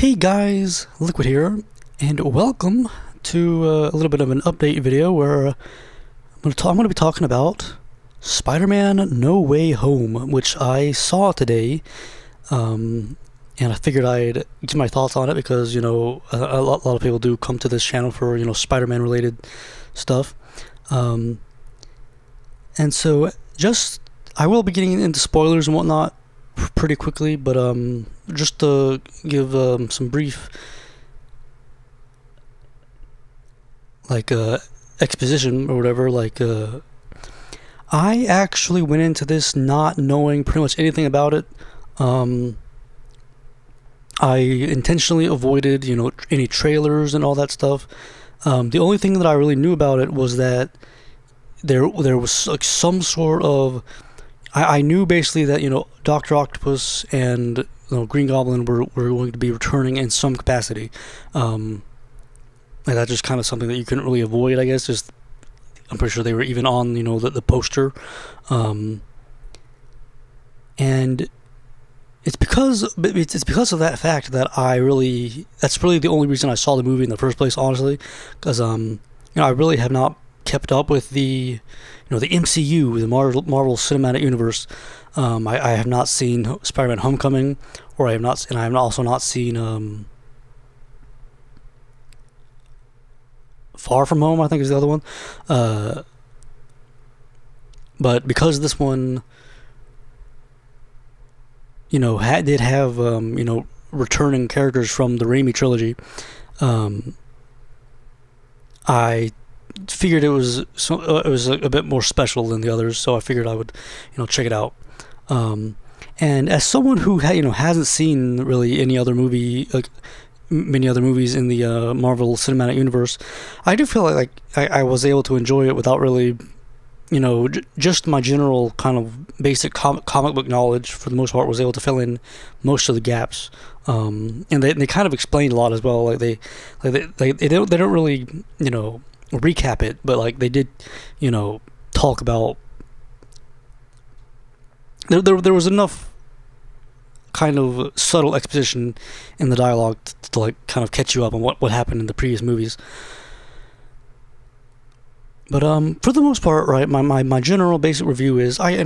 Hey guys, Liquid here, and welcome to a little bit of an update video where I'm going to be talking about Spider-Man No Way Home, which I saw today, and I figured I'd give my thoughts on it because, a lot of people do come to this channel for, Spider-Man related stuff. And so I will be getting into spoilers and whatnot pretty quickly, but just to give some brief exposition or whatever, I actually went into this not knowing pretty much anything about it. I intentionally avoided any trailers and all that stuff. The only thing that I really knew about it was that there was like some sort of I knew basically that Dr. Octopus and Green Goblin were going to be returning in some capacity. Like that's just kind of something that you couldn't really avoid, I guess. Just I'm pretty sure they were even on the poster, and it's because of that fact that that's really the only reason I saw the movie in the first place, honestly, because I really have not kept up with the the MCU, the Marvel Cinematic Universe. I have not seen Spider-Man: Homecoming, or I have also not seen Far From Home, I think is the other one. But because this one, did have returning characters from the Raimi trilogy, I figured it was a bit more special than the others, so I figured I would check it out. And as someone who hasn't seen really any other movie, like many other movies in the Marvel Cinematic Universe, I do feel like I was able to enjoy it without really just my general kind of basic comic book knowledge, for the most part, was able to fill in most of the gaps. And they kind of explained a lot as well. They don't really recap it, but like they did talk about there was enough kind of subtle exposition in the dialogue to like kind of catch you up on what happened in the previous movies. But for the most part, right, my general basic review is I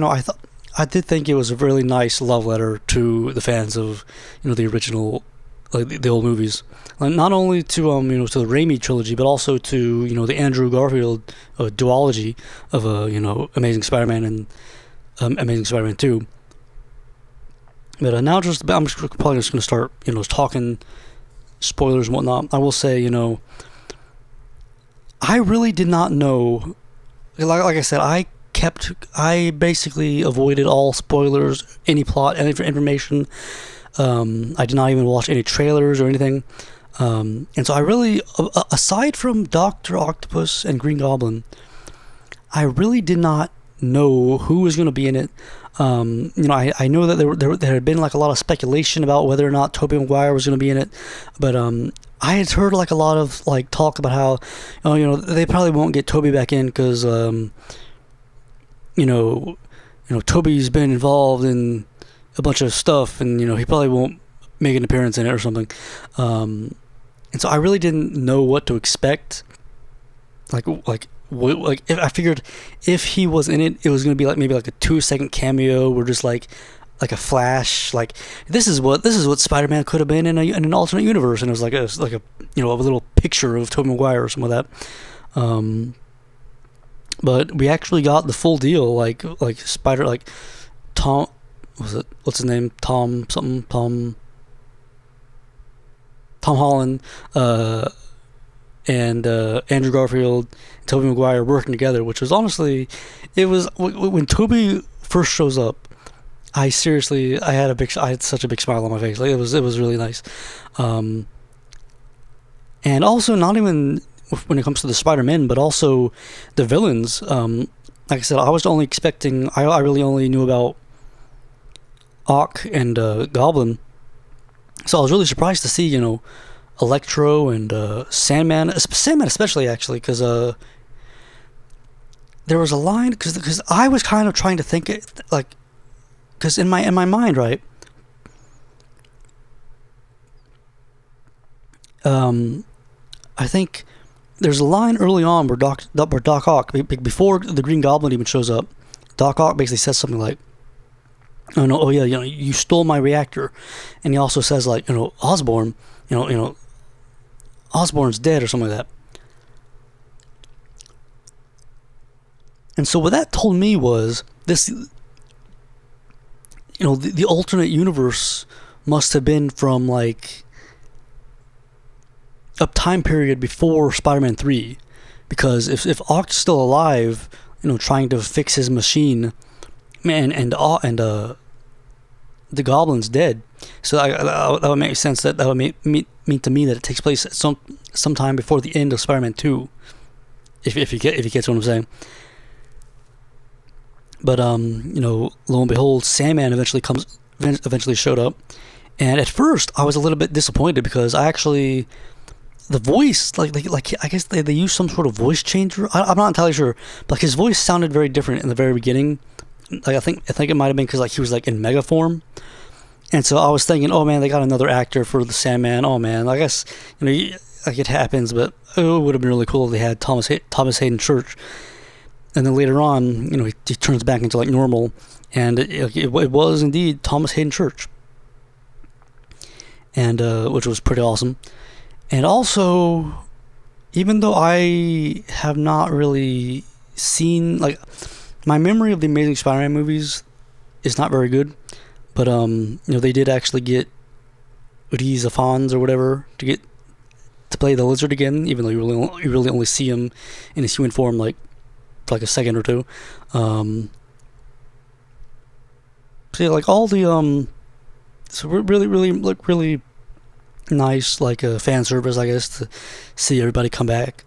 did think it was a really nice love letter to the fans of the original, like the old movies, not only to to the Raimi trilogy, but also to the Andrew Garfield duology of Amazing Spider-Man and Amazing Spider-Man 2. But now I'm probably just going to start talking spoilers and whatnot. I will say I really did not know. Like I said, I basically avoided all spoilers, any plot, any information. I did not even watch any trailers or anything. And so I really, aside from Dr. Octopus and Green Goblin, I really did not know who was going to be in it. I know that there had been like a lot of speculation about whether or not Tobey Maguire was going to be in it, but I had heard like a lot of like talk about how they probably won't get Tobey back in because Tobey's been involved in a bunch of stuff, and he probably won't make an appearance in it or something. And so I really didn't know what to expect. If I figured if he was in it, it was gonna be like maybe like a 2-second cameo, or just like a flash. Like this is what Spider-Man could have been in an alternate universe, and it was like a a little picture of Tobey Maguire or something like that. But we actually got the full deal, like Tom, what's his name? Tom Holland, and Andrew Garfield and Tobey Maguire working together, which was honestly, it was when Tobey first shows up, I had such a big smile on my face. Like it was really nice. And also, not even when it comes to the Spider-Man, but also the villains. Like I said, I was only expecting. I really only knew about Ock and Goblin, so I was really surprised to see Electro and Sandman especially, actually, because there was a line, because I was kind of trying to think it like, because in my mind, right, um, I think there's a line early on where Doc Ock, before the Green Goblin even shows up, Doc Ock basically says something like, "Oh no, oh yeah, you stole my reactor," and he also says like, Osborn, Osborn's dead or something like that. And so what that told me was this, the alternate universe must have been from like a time period before Spider-Man 3, because if Ock's still alive, trying to fix his machine, man, and the Goblin's dead, so that would make sense. That would mean to me that it takes place at sometime before the end of Spider-Man 2, if you get what I'm saying. But lo and behold, Sandman eventually showed up, and at first I was a little bit disappointed because the voice, like I guess they used some sort of voice changer. I'm not entirely sure, but his voice sounded very different in the very beginning. Like I think it might have been because like he was like in mega form, and so I was thinking, oh man, they got another actor for the Sandman. Oh man, I guess like it happens, but it would have been really cool if they had Thomas Hayden Church. And then later on, he turns back into like normal, and it was indeed Thomas Hayden Church, and which was pretty awesome. And also, even though I have not really seen, like, my memory of the Amazing Spider-Man movies is not very good, but they did actually get Rhys Ifans or whatever to play the Lizard again, even though you really only see him in his human form like for like a second or two. So yeah, like all the so really nice, like a fan service, I guess, to see everybody come back.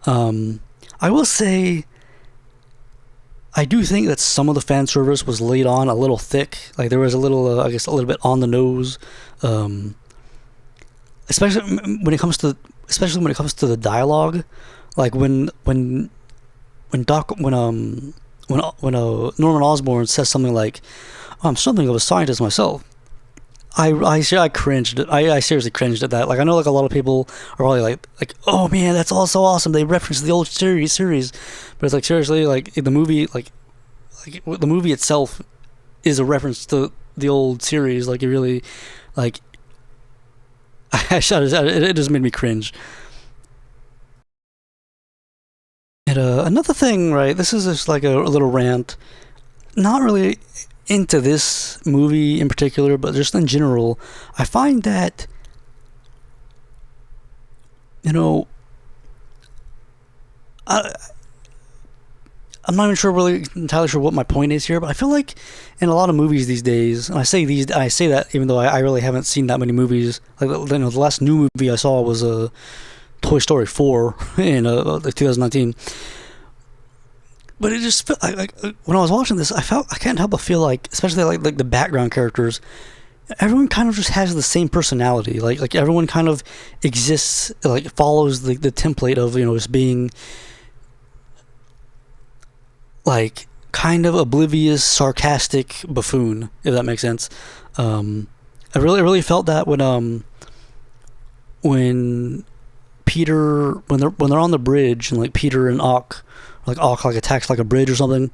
I will say, I do think that some of the fan service was laid on a little thick. Like there was a little, I guess, a little bit on the nose, especially when it comes to the dialogue. Like when Norman Osborn says something like, "I'm something of a scientist myself." I cringed. I seriously cringed at that. Like I know like a lot of people are probably like oh man, that's all so awesome. They reference the old series, but it's like seriously, like the movie, like the movie itself is a reference to the old series. Like it really, like it just made me cringe. And another thing, right? This is just like a little rant. Not really into this movie in particular, but just in general, I find that I, I'm not even sure really entirely sure what my point is here, but I feel like in a lot of movies these days, and I say that even though I really haven't seen that many movies. Like the last new movie I saw was Toy Story 4 in 2019. But it just felt like when I was watching this, I can't help but feel like, especially like the background characters, everyone kind of just has the same personality. Like everyone kind of exists, like follows the template of just being like kind of oblivious, sarcastic buffoon, if that makes sense. I really felt that when Peter, when they're on the bridge and like Peter and Ock attacks like a bridge or something,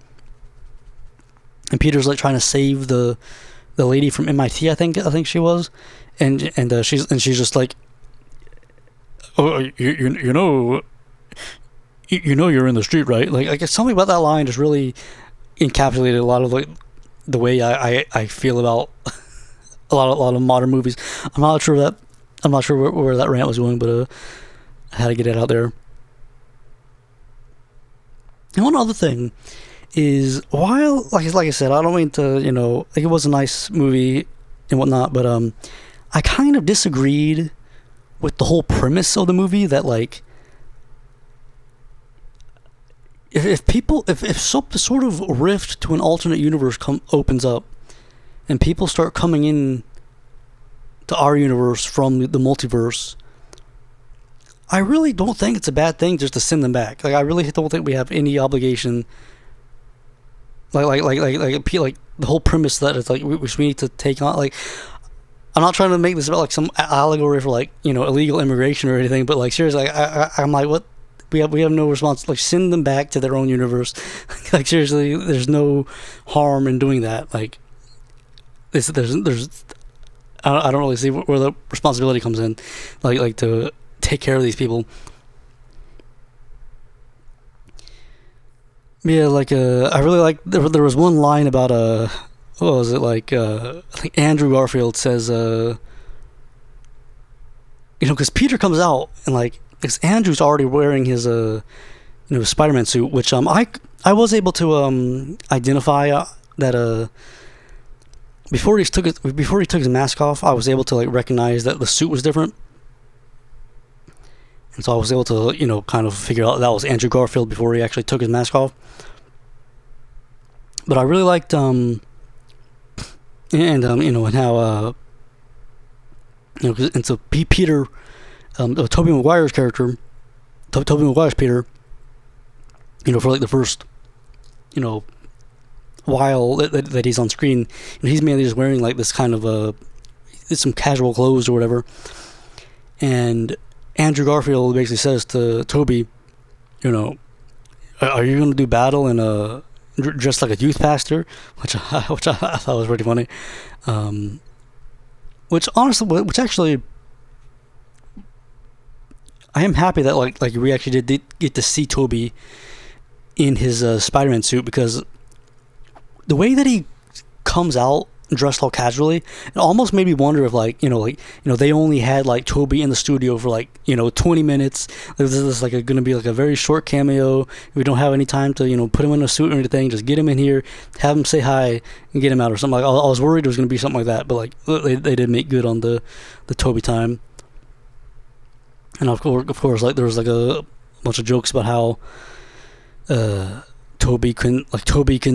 and Peter's like trying to save the lady from MIT, I think she was, and she's just like, oh, you know you're in the street, right? Like something about that line just really encapsulated a lot of like the way I feel about a lot of modern movies. I'm not sure where that rant was going, but I had to get it out there. And one other thing is, while like I said, I don't mean to like it was a nice movie and whatnot, but I kind of disagreed with the whole premise of the movie, that like if some sort of rift to an alternate universe opens up and people start coming in to our universe from the multiverse, I really don't think it's a bad thing just to send them back. Like I really don't think we have any obligation. Like the whole premise that it's like we need to take on. Like I'm not trying to make this about like some allegory for like illegal immigration or anything, but like seriously, I'm like, what? We have no response. Like, send them back to their own universe. Like, seriously, there's no harm in doing that. Like, there's I don't really see where the responsibility comes in, like to take care of these people. Yeah, like I really like there was one line about what was it like? I think Andrew Garfield says because Peter comes out and like because Andrew's already wearing his Spider-Man suit, which I was able to identify that before he took his mask off, I was able to like recognize that the suit was different. And so I was able to, kind of figure out that was Andrew Garfield before he actually took his mask off. But I really liked, and how, and so Peter, Tobey Maguire's character, Tobey Maguire's Peter, for like the first, while that he's on screen, he's mainly just wearing like this kind of some casual clothes or whatever. And Andrew Garfield basically says to Toby, are you going to do battle in dressed like a youth pastor? Which I thought was pretty funny. Which actually, I am happy that like we actually did get to see Toby in his Spider-Man suit, because the way that he comes out dressed all casually, it almost made me wonder if they only had like Toby in the studio for 20 minutes. This is like going to be like a very short cameo. We don't have any time to put him in a suit or anything. Just get him in here, have him say hi, and get him out or something. Like I was worried it was going to be something like that, but like they did make good on the Toby time. And of course, like there was like a bunch of jokes about how Toby can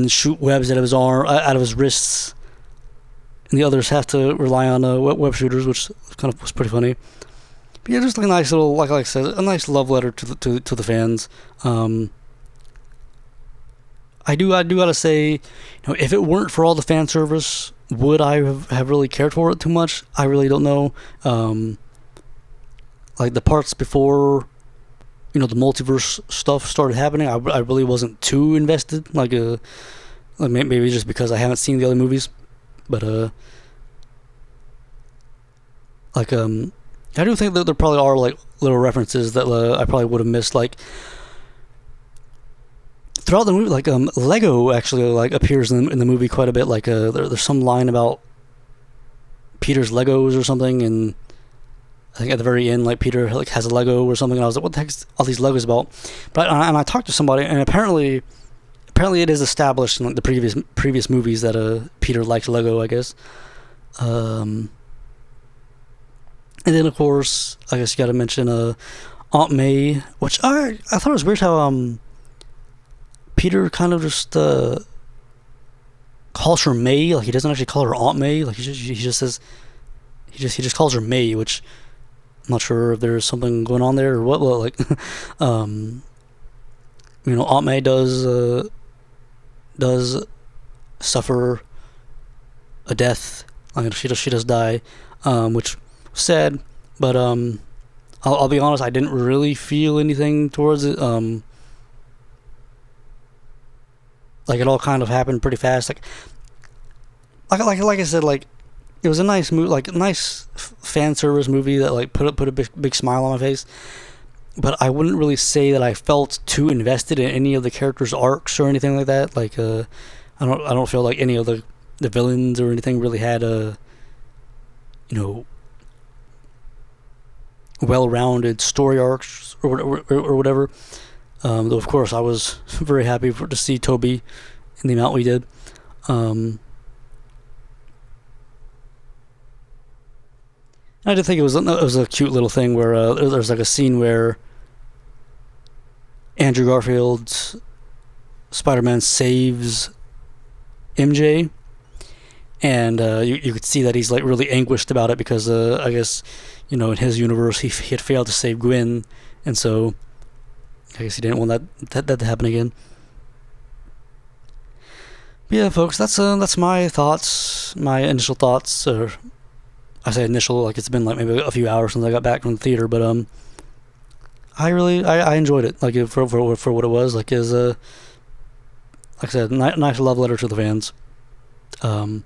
shoot webs out of his arm, out of his wrists, and the others have to rely on web shooters, which kind of was pretty funny. But yeah, just like a nice little, like I said, a nice love letter to the fans. I do gotta say, if it weren't for all the fan service, would I have really cared for it too much? I really don't know. Like the parts before, the multiverse stuff started happening, I really wasn't too invested. Like maybe just because I haven't seen the other movies. But I do think that there probably are like little references that I probably would have missed, like throughout the movie. Like Lego actually like appears in the movie quite a bit. Like there's some line about Peter's Legos or something, and I think at the very end, like Peter like has a Lego or something, and I was like, what the heck's all these Legos about? But I talked to somebody, and apparently it is established in like the previous movies that Peter likes Lego, I guess. And then of course, I guess you got to mention Aunt May, which I thought it was weird how Peter kind of just calls her May. Like he doesn't actually call her Aunt May. Like he just says he just calls her May, which I'm not sure if there's something going on there or what. Like Aunt May does suffer a death. I mean, she does die, which was sad. But I'll be honest, I didn't really feel anything towards it. Like it all kind of happened pretty fast. Like I said, like it was a nice movie, like a nice fan service movie that like put a big smile on my face. But I wouldn't really say that I felt too invested in any of the characters' arcs or anything like that. Like I don't feel like any of the villains or anything really had well-rounded story arcs or whatever. Though of course I was very happy to see Toby in the amount we did. I did think it was a cute little thing where there's like a scene where Andrew Garfield's Spider-Man saves MJ, and you could see that he's like really anguished about it because I guess in his universe he had failed to save Gwen, and so I guess he didn't want that to happen again. But yeah, folks, that's my thoughts, my initial thoughts, I say initial, like it's been like maybe a few hours since I got back from the theater, but I enjoyed it, like for what it was, like as a like I said, nice love letter to the fans. Um,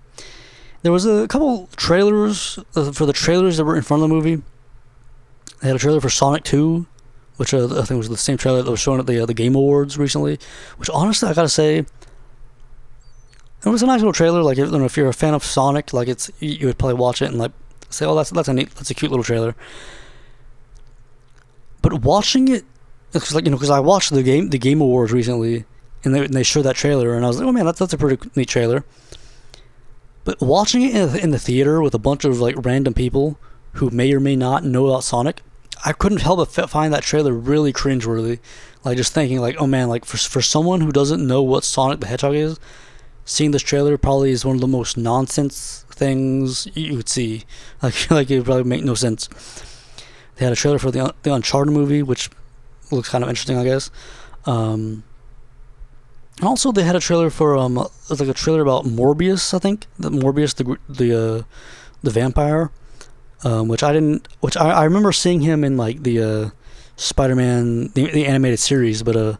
there was a couple trailers for the trailers that were in front of the movie. They had a trailer for Sonic 2, which I think was the same trailer that was shown at the Game Awards recently. Which honestly, I gotta say, it was a nice little trailer. Like if you're a fan of Sonic, like you would probably watch it and like say, "Oh, that's a cute little trailer." But watching it, because I watched the Game Awards recently, and they showed that trailer, and I was like, "Oh man, that's a pretty neat trailer." But watching it in the theater with a bunch of like random people who may or may not know about Sonic, I couldn't help but find that trailer really cringeworthy. Like just thinking like, oh man, like for someone who doesn't know what Sonic the Hedgehog is, seeing this trailer probably is one of the most nonsense things you would see. Like it would probably make no sense. They had a trailer for the Uncharted movie, which looks kind of interesting, I guess. And also they had a trailer for it was like a trailer about Morbius, I think. The Morbius, the vampire. Which I remember seeing him in like the Spider-Man the animated series, but I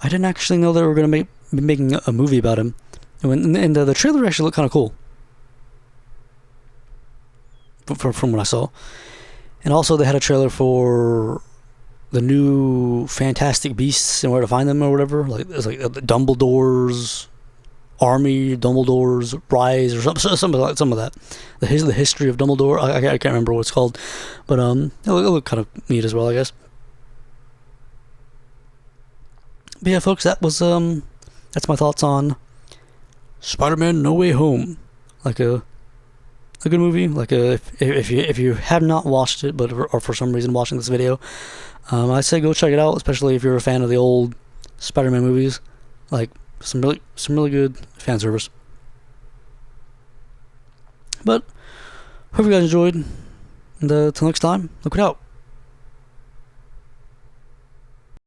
didn't actually know they were gonna be making a movie about him. And the trailer actually looked kind of cool from what I saw. And also they had a trailer for the new Fantastic Beasts and Where to Find Them or whatever. Like it's like Dumbledore's Army, Dumbledore's Rise, or some of that. The history of Dumbledore. I can't remember what it's called, but it looked kind of neat as well, I guess. But yeah, folks, that's my thoughts on Spider-Man: No Way Home. Like a good movie. Like if you have not watched it, but or for some reason watching this video, I say go check it out, especially if you're a fan of the old Spider-Man movies. Like some really good fan service. But hope you guys enjoyed. And till next time, look it out.